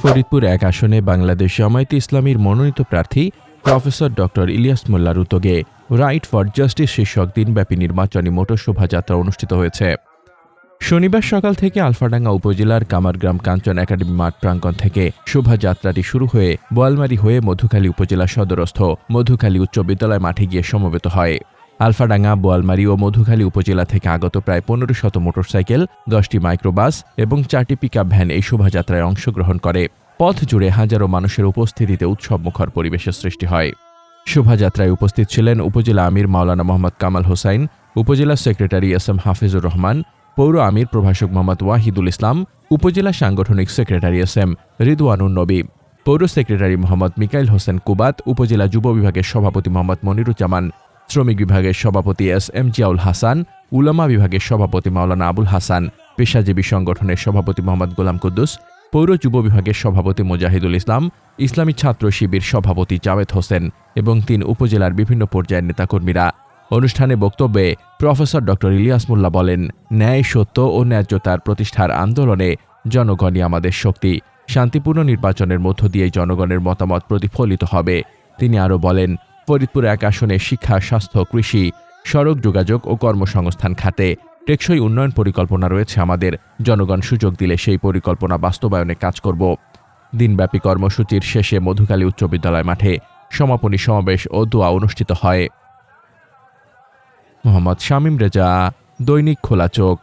ফরিদপুর ১ আসনে বাংলাদেশ জামায়াতে ইসলামীর মনোনীত প্রার্থী প্রফেসর ডক্টর ইলিয়াস মোল্লার উদ্যোগে রাইট ফর জাস্টিস শীর্ষক দিনব্যাপী নির্বাচনী মোটর শোভাযাত্রা অনুষ্ঠিত হয়েছে। শনিবার সকাল থেকে আলফাডাঙ্গা উপজেলার কামারগ্রাম কাঞ্চন একাডেমি মাঠ প্রাঙ্গণ থেকে শোভাযাত্রাটি শুরু হয়ে বোয়ালমারী হয়ে মধুখালী উপজেলা সদরস্থ মধুখালী উচ্চ বিদ্যালয় মাঠে গিয়ে সমবেত হয়। আলফাডাঙ্গা, বোয়ালমারী ও মধুখালী উপজেলা থেকে আগত প্রায় ১৫শত মোটরসাইকেল, ১০টি মাইক্রোবাস এবং ৪টি পিকআপ ভ্যান এই শোভাযাত্রায় অংশগ্রহণ করে। পথ জুড়ে হাজারো মানুষের উপস্থিতিতে উৎসবমুখর পরিবেশের সৃষ্টি হয়। শোভাযাত্রায় উপস্থিত ছিলেন উপজেলা আমির মাওলানা মোহাম্মদ কামাল হোসাইন, উপজেলা secretary S M Hafizur Rahman, পৌর আমির প্রভাষক মোহাম্মদ ওয়াহিদুল ইসলাম, উপজেলা সাংগঠনিক সেক্রেটারি এস এম রিদওয়ানুন নবী, পৌর সেক্রেটারি মোহাম্মদ মিকাইল হোসেন কুবাত, উপজেলা যুব বিভাগের সভাপতি মোহাম্মদ মনিরুজ্জামান, শ্রমিক বিভাগের সভাপতি এস এম জিয়াউল হাসান, উলামা বিভাগের সভাপতি মাওলানা আবুল হাসান, পেশাজীবী সংগঠনের সভাপতি মোহাম্মদ গোলাম কুদ্দুস, পৌর যুব বিভাগের সভাপতি মুজাহিদুল ইসলাম, ইসলামী ছাত্র শিবির সভাপতি জাওয়েদ হোসেন এবং ৩ উপজেলার বিভিন্ন পর্যায়ের নেতাকর্মীরা। অনুষ্ঠানে বক্তব্যে প্রফেসর ডক্টর ইলিয়াস মোল্লা বলেন, ন্যায়, সত্য ও ন্যায্যতার প্রতিষ্ঠার আন্দোলনে জনগণই আমাদের শক্তি। শান্তিপূর্ণ নির্বাচনের মধ্য দিয়ে জনগণের মতামত প্রতিফলিত হবে। তিনি আরও বলেন, ফরিদপুর ১ আসনে শিক্ষা, স্বাস্থ্য, কৃষি, সড়ক যোগাযোগ ও কর্মসংস্থান খাতে টেকসই উন্নয়ন পরিকল্পনা রয়েছে আমাদের। জনগণ সুযোগ দিলে সেই পরিকল্পনা বাস্তবায়নে কাজ করব। দিনব্যাপী কর্মসূচির শেষে মধুখালী উচ্চ বিদ্যালয় মাঠে সমাপনী সমাবেশ ও দোয়া অনুষ্ঠিত হয়। মোহাম্মদ শামীম রেজা, দৈনিক খোলা চোখ।